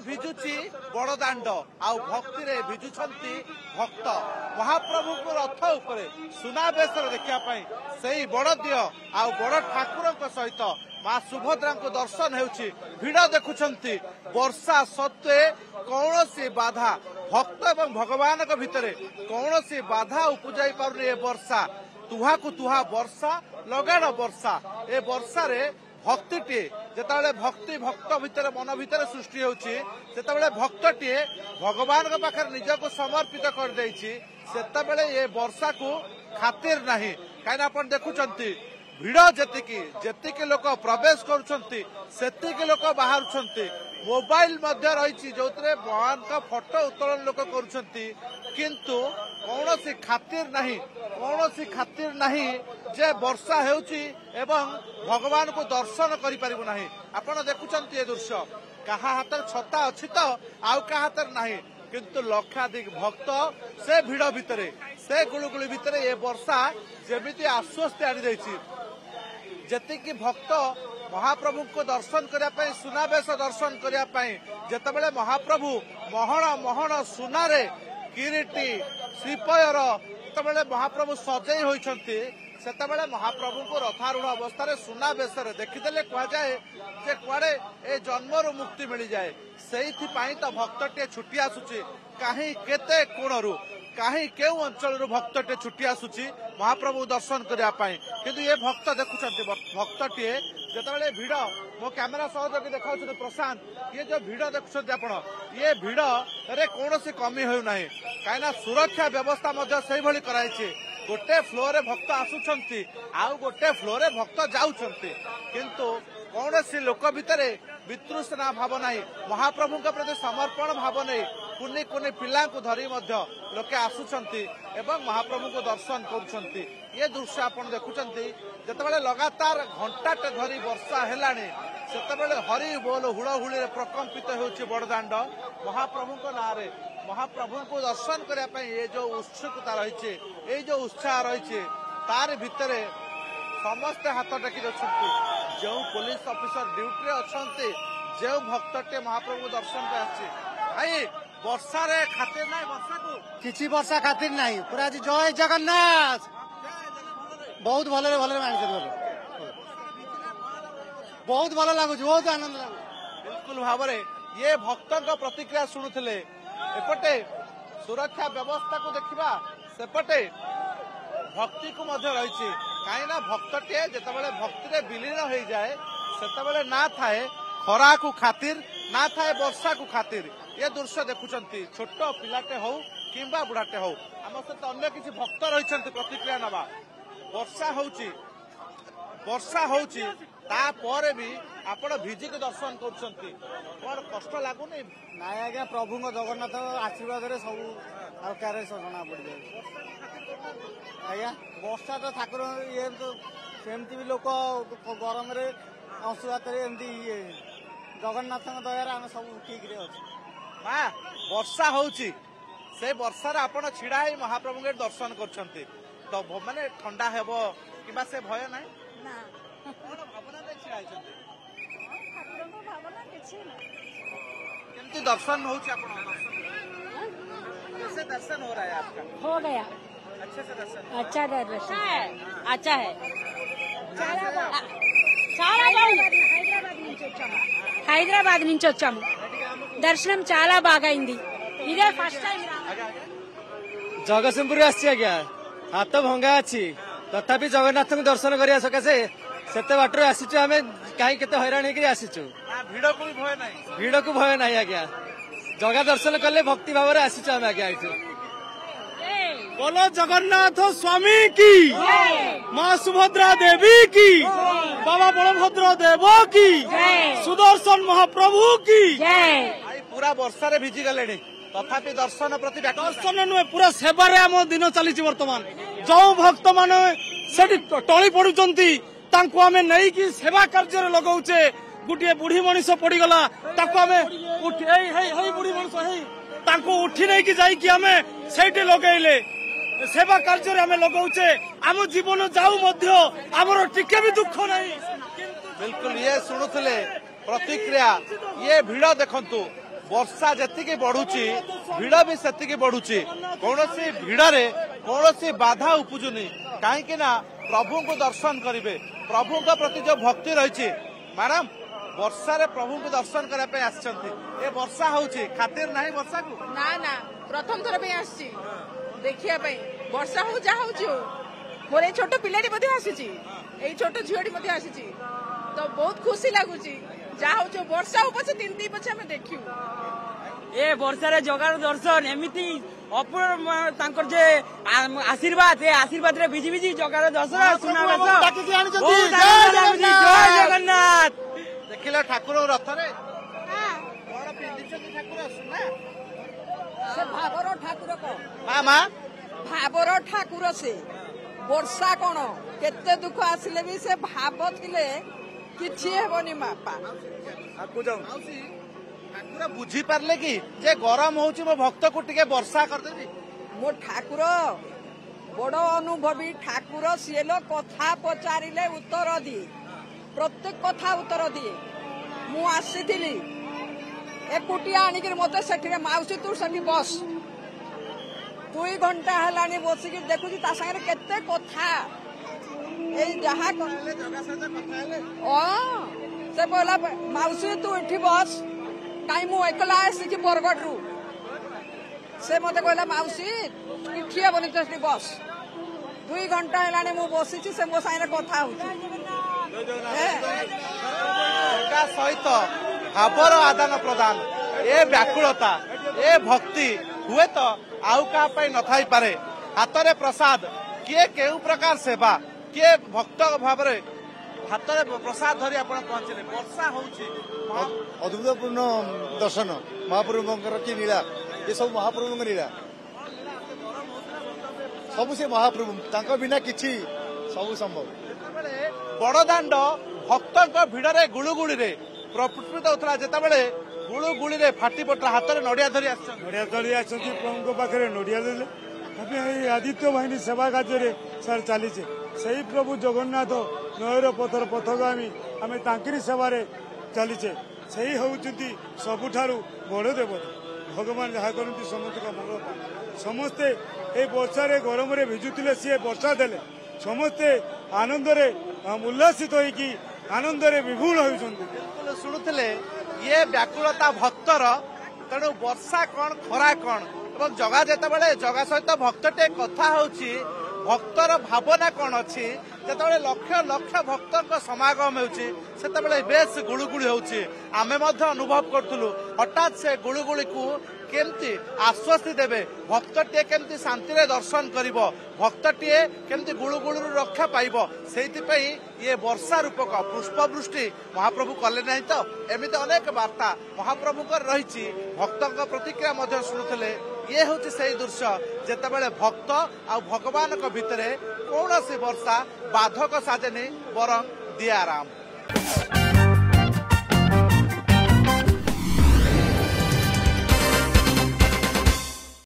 ଭିଜୁଛି ବଡ଼ଦାଣ୍ଡ ଆଉ ଭକ୍ତିରେ ଭିଜୁଛନ୍ତି ଭକ୍ତ। ମହାପ୍ରଭୁଙ୍କ ରଥ ଉପରେ ସୁନାବେଶରେ ଦେଖିବା ପାଇଁ ସେଇ ବଡ଼ ଦିଅ ଆଉ ବଡ଼ ଠାକୁରଙ୍କ ସହିତ ମା ସୁଭଦ୍ରାଙ୍କୁ ଦର୍ଶନ ହେଉଛି। ଭିଡ଼ ଦେଖୁଛନ୍ତି, ବର୍ଷା ସତ୍ତ୍ୱେ କୌଣସି ବାଧା ଭକ୍ତ ଏବଂ ଭଗବାନଙ୍କ ଭିତରେ କୌଣସି ବାଧା ଉପୁଜାଇ ପାରୁନି। ଏ ବର୍ଷା ତୁହାକୁ ତୁହା ବର୍ଷା, ଲଗାଣ ବର୍ଷା। ଏ ବର୍ଷାରେ ଭକ୍ତିଟିଏ ଯେତେବେଳେ ଭକ୍ତି ଭକ୍ତ ଭିତରେ ମନ ଭିତରେ ସୃଷ୍ଟି ହେଉଛି, ସେତେବେଳେ ଭକ୍ତଟିଏ ଭଗବାନଙ୍କ ପାଖରେ ନିଜକୁ ସମର୍ପିତ କରିଦେଇଛି, ସେତେବେଳେ ଏ ବର୍ଷାକୁ ଖାତିର ନାହିଁ। କାହିଁକି ଆପଣ ଦେଖୁଛନ୍ତି ভিড় যেତିକି ଲୋକ ପ୍ରବେଶ କରୁଛନ୍ତି ସେତିକି ଲୋକ ବାହାରୁଛନ୍ତି। ମୋବାଇଲ ମଧ୍ୟ ରହିଛି ଯୋଉଥିରେ ଭଗବାନଙ୍କ ଫଟୋ ଉତ୍ତୋଳନ ଲୋକ କରୁଛନ୍ତି, କିନ୍ତୁ କୌଣସି ଖାତିର ନାହିଁ ଯେ ବର୍ଷା ହେଉଛି ଏବଂ ଭଗବାନଙ୍କୁ ଦର୍ଶନ କରିପାରିବୁ ନାହିଁ। ଆପଣ ଦେଖୁଛନ୍ତି ଏ ଦୃଶ୍ୟ, କାହା ହାତରେ ଛତା ଅଛି ତ ଆଉ କାହା ହାତରେ ନାହିଁ, କିନ୍ତୁ ଲକ୍ଷାଧିକ ଭକ୍ତ ସେ ଭିଡ ଭିତରେ, ସେ ଗୁଳୁଗୁଳି ଭିତରେ ଏ ବର୍ଷା ଯେମିତି ଆଶ୍ୱସ୍ତି ଆଣିଦେଇଛି। ଯେତିକି ଭକ୍ତ ମହାପ୍ରଭୁଙ୍କୁ ଦର୍ଶନ କରିବା ପାଇଁ, ସୁନାବେଶ ଦର୍ଶନ କରିବା ପାଇଁ ଯେତେବେଳେ ମହାପ୍ରଭୁ ମହଣ ସୁନାରେ କିରୀଟି ଶ୍ରୀପୟର ଯେତେବେଳେ ମହାପ୍ରଭୁ ସଜେଇ ହୋଇଛନ୍ତି, ସେତେବେଳେ ମହାପ୍ରଭୁଙ୍କୁ ରଥାରୂଢ ଅବସ୍ଥାରେ ସୁନାବେଶରେ ଦେଖିଦେଲେ କୁହାଯାଏ ଯେ କୁଆଡେ ଏ ଜନ୍ମରୁ ମୁକ୍ତି ମିଳିଯାଏ। ସେଇଥିପାଇଁ ତ ଭକ୍ତଟିଏ ଛୁଟି ଆସୁଛି, କାହିଁ କେତେ କୋଣରୁ, କାହିଁ କେଉଁ ଅଞ୍ଚଳରୁ ଭକ୍ତଟିଏ ଛୁଟି ଆସୁଛି ମହାପ୍ରଭୁ ଦର୍ଶନ କରିବା ପାଇଁ। କିନ୍ତୁ ଏ ଭକ୍ତ ଦେଖୁଛନ୍ତି, ଭକ୍ତଟିଏ ଯେତେବେଳେ ଭିଡ, ମୋ କ୍ୟାମେରା ସହଯୋଗୀ ଦେଖାଉଛନ୍ତି ପ୍ରଶାନ୍ତ, ଇଏ ଯୋଉ ଭିଡ ଦେଖୁଛନ୍ତି ଆପଣ, ଇଏ ଭିଡରେ କୌଣସି କମି ହେଉନାହିଁ, କାହିଁକିନା ସୁରକ୍ଷା ବ୍ୟବସ୍ଥା ମଧ୍ୟ ସେଇଭଳି କରାଯାଇଛି। ଗୋଟେ ଫ୍ଲୋରରେ ଭକ୍ତ ଆସୁଛନ୍ତି, ଆଉ ଗୋଟେ ଫ୍ଲୋରରେ ଭକ୍ତ ଯାଉଛନ୍ତି, କିନ୍ତୁ କୌଣସି ଲୋକ ଭିତରେ ବିତୃଷ୍ଣା ଭାବ ନାହିଁ, ମହାପ୍ରଭୁଙ୍କ ପ୍ରତି ସମର୍ପଣ ଭାବ ନାହିଁ। କୁନି କୁନି ପିଲାଙ୍କୁ ଧରି ମଧ୍ୟ ଲୋକେ ଆସୁଛନ୍ତି ଏବଂ ମହାପ୍ରଭୁଙ୍କୁ ଦର୍ଶନ କରୁଛନ୍ତି। ଏ ଦୃଶ୍ୟ ଆପଣ ଦେଖୁଛନ୍ତି। ଯେତେବେଳେ ଲଗାତାର ଘଣ୍ଟାଟେ ଧରି ବର୍ଷା ହେଲାଣି, ସେତେବେଳେ ହରି ବୋଲ ହୁଳହୁଳିରେ ପ୍ରକମ୍ପିତ ହେଉଛି ବଡ଼ଦାଣ୍ଡ। ମହାପ୍ରଭୁଙ୍କ ନାଁରେ ମହାପ୍ରଭୁଙ୍କୁ ଦର୍ଶନ କରିବା ପାଇଁ ଏ ଯୋଉ ଉତ୍ସୁକତା ରହିଛି, ଏଇ ଯୋଉ ଉତ୍ସାହ ରହିଛି, ତାରି ଭିତରେ ସମସ୍ତେ ହାତ ଟେକି ଅଛନ୍ତି। ଯେଉଁ ପୋଲିସ ଅଫିସର ଡ୍ୟୁଟିରେ ଅଛନ୍ତି, ଯେଉଁ ଭକ୍ତଟିଏ ମହାପ୍ରଭୁ ଦର୍ଶନ ପାଇଁ ଆସିଛି, ଭାଇ ବର୍ଷାରେ ଖାତିର ନାହିଁ, ବର୍ଷାକୁ କିଛି ବର୍ଷା ଖାତିର ନାହିଁ, ପୁରା ଆଜି ଜୟ ଜଗନ୍ନାଥ। ବହୁତ ଭଲରେ ମାନିଛନ୍ତି, ବହୁତ ଭଲ ଲାଗୁଛି, ବହୁତ ଆନନ୍ଦ ଲାଗୁଛି। ବିଲକୁଲ ଭାବରେ ଇଏ ଭକ୍ତଙ୍କ ପ୍ରତିକ୍ରିୟା ଶୁଣୁଥିଲେ। ଏପଟେ ସୁରକ୍ଷା ବ୍ୟବସ୍ଥାକୁ ଦେଖିବା, ସେପଟେ ଭକ୍ତିକୁ ମଧ୍ୟ ରହିଛି, କାହିଁକିନା ଭକ୍ତଟିଏ ଯେତେବେଳେ ଭକ୍ତିରେ ବିଲୀନ ହେଇଯାଏ, ସେତେବେଳେ ନା ଥାଏ ଖରାକୁ ଖାତିର, ନା ଥାଏ ବର୍ଷାକୁ ଖାତିର। ଏ ଦୃଶ୍ୟ ଦେଖୁଛନ୍ତି, ଛୋଟ ପିଲାଟେ ହଉ କିମ୍ବା ବୁଢାଟେ ହଉ। ଆମ ସହିତ ଅନ୍ୟ କିଛି ଭକ୍ତ ରହିଛନ୍ତି ପ୍ରତିକ୍ରିୟା ନେବା। ବର୍ଷା ହଉଛି ତାପରେ ବି ଆପଣ ଭିଜିକି ଦର୍ଶନ କରୁଛନ୍ତି, କଣ କଷ୍ଟ ଲାଗୁନି? ନାଇଁ ଆଜ୍ଞା, ପ୍ରଭୁଙ୍କ ଜଗନ୍ନାଥ ଆଶୀର୍ବାଦରେ ସବୁ ହାଲକାରେ ଜଣା ପଡିଯାଏ। ଆଜ୍ଞା ବର୍ଷା ତ ଠାକୁର ଇଏ ତ ସେମିତି ବି ଲୋକ ଗରମରେ ଅଂଶୁଘାତରେ ଏମିତି ଇଏ, ଜଗନ୍ନାଥଙ୍କ ଦୟାରେ ଆମେ ସବୁ ଠିକରେ ଅଛୁ। ମା ବର୍ଷା ହଉଛି, ସେ ବର୍ଷାରେ ଆପଣ ଛିଡା ହେଇ ମହାପ୍ରଭୁଙ୍କ ଦର୍ଶନ କରୁଛନ୍ତି, ତ ମାନେ ଥଣ୍ଡା ହେବ କିମ୍ବା ସେ ଭୟ ନାହିଁ? ନା, କଣ ଭାବନା ଦେଇ ଛିଡା ହେଇଛନ୍ତି? ଠାକୁରଙ୍କ ଭାବନା କିଛି ନାହିଁ। କେମିତି ଦର୍ଶନ ହଉଛି ଆପଣ? कैसे दर्शन हो रहा है आपका? हो गया, अच्छे से दर्शन? अच्छा दर्शन है, अच्छा है। హైదరాబాద్ నుంచి వచ్చాము. దర్శనం చాలా బాగా అయింది. ఇదే ఫస్ట్ టైం. ଜଗତସିଂହପୁର ଆସିଛି ଆଜ୍ଞା, ହାତ ଭଙ୍ଗା ଅଛି, ତଥାପି ଜଗନ୍ନାଥଙ୍କୁ ଦର୍ଶନ କରିବା ସକାଶେ ସେତେ ବାଟରୁ ଆସିଛୁ ଆମେ, କାହିଁ କେତେ ହଇରାଣ ହେଇକି ଆସିଛୁ। ଭିଡକୁ ବି ଭୟ ନାହିଁ? ଭିଡକୁ ଭୟ ନାହିଁ ଆଜ୍ଞା, ଜଗା ଦର୍ଶନ କଲେ ଭକ୍ତି ଭାବରେ ଆସିଛୁ ଆମେ ଆଜ୍ଞା ଏଇଠୁ। बोलो जगन्नाथ स्वामी की, माँ सुभद्रा देवी की, बाबा बलभद्र देव की, सुदर्शन महाप्रभु की। पूरा वर्षा रे भिजी गले तथापि दर्शन प्रति दर्शन नुहे, पूरा सेवारे आम दिन चली वर्तमान। जो भक्त मान टली पड़ुंट आम नहीं कि सेवा कार्य लगाऊे। गोटे बुढ़ी मनीष पड़गला, बुढ़ी मनीष उठी नहीं कि जाइए आम से लगेले सेवा कार्य आम लगाऊे। आम जीवन जाऊ आमर टिके भी दुख नहीं। बिल्कुल ये शुणुले प्रतिक्रिया, ये भिड़ देखंतु, वर्षा जेतिकी बढ़ुची भिड़ भी सेतिकी बढ़ुची। कौनसी भिड़रे कौनसी बाधा उपजुनी, कहीं प्रभु को दर्शन करेंगे, प्रभु प्रति जो भक्ति रही। मैडम वर्षा रे प्रभु को दर्शन करने ये वर्षा होची खातिर नहीं वर्षा को? ना ना, प्रथम थर पे आसी देखिया पे वर्षा हो जा होची हो। मोर ए छोट पिलाटी मध्ये आसीची, ए छोट झियोटी मध्ये आसीची, तो बहुत खुशी लागुची। जा होचो वर्षा हो पछे तीन दी पछे हमें देखियो। ए वर्षा रे जगार दर्शन एमिति तांकर जे आशीर्वाद ए आशीर्वाद रे भिजी भिजी जगार दशरा सुनाबेश जय जगन्नाथ देखिल ठाकुर रथ रे ठाकुर सुना से भावर ठाकुर को माँ भावर ठाकुर से वर्षा कौन केते दुख आसिले भी से भाव थिले किछि हेबनी मापा ठाकुर बुझी पारले कि जे गरम होउची मो भक्त को टिके वर्षा कर देबी मो ठाकुर बड़ अनुभवी ठाकुर सी लो कथा पचारिले उत्तर दिए प्रत्येक कथा उत्तर दिए मु आसीथिली एकुटिया आनिक मते सेठी माउसी तू सेठी बस 2 घंटा हेलानी बसिक देखुची ता संगे केते कथा ए जहा से बोला माउसी तू इठी बस काई मु एकला आसी बरगढ़ रु से मते कहला माउसी इठी बनी तो बस 2 घंटा हेलानी मु बसिची से मो संगे कथा होची सहित भावर आदान प्रदान ए व्याकुलता ए भक्ति हुए तो आउ का नथाई पारे हाथ प्रसाद किए केउ प्रकार सेवा किए भक्त भाव हाथ प्रसाद धरी आप पहुंचले वर्षा होउची अद्भुतपूर्ण दर्शन महाप्रभुंकर की लीला ये सब महाप्रभु लीला सब से महाप्रभु तांको बिना किछि सब संभव बड़दाण्ड भक्तों भिड़े गुड़ुगुड़ी प्रफुल्लित होता जितेबाला गुड़ुगुड़ी फाटी पड़ा हाथ में नड़िया धरी नड़िया धरी आसती प्रभु पाखे नड़िया देले आदित्य बाहिनी सेवा कार्य सर चली से प्रभु जगन्नाथ नयर पथर पथगामी आम तांकरी सेवार चलीचे से होती सबुठारु बड़ देवता भगवान जहाँ करती समस्त का मंगल समस्ते ये वर्षा गरम भिजुले सी वर्षा देले समस्ते आनंद उल्लासित होगी आनंद विभुल होती शुणुले ये व्याकुलता भक्तर तेणु वर्षा कौन खरा कौन और जगा जितेबाला जगा सहित भक्तटे कथा होची भक्तर भावना कौन अच्छी जिते लक्ष लक्ष भक्त समागम होते बेस गुड़ुगुड़ी होची आमे अनुभव करूँ हठात से गुड़ुगुड़ी को केमती आश्वस्ति देवे भक्तटे केमती शांति दर्शन करिब भक्तटे केमती गुड़ुगुड़ी रक्षा पाइब से ये वर्षा रूपक पुष्पवृष्टि महाप्रभु कले नहीं तो एमती अनेक वार्ता महाप्रभु रही भक्तों प्रतिक्रिया शुणुले ये हूँ से दृश्य जितेबाला भक्त आ भगवान भितर कौन सी वर्षा बाधक साजेनी बरं दियाराम।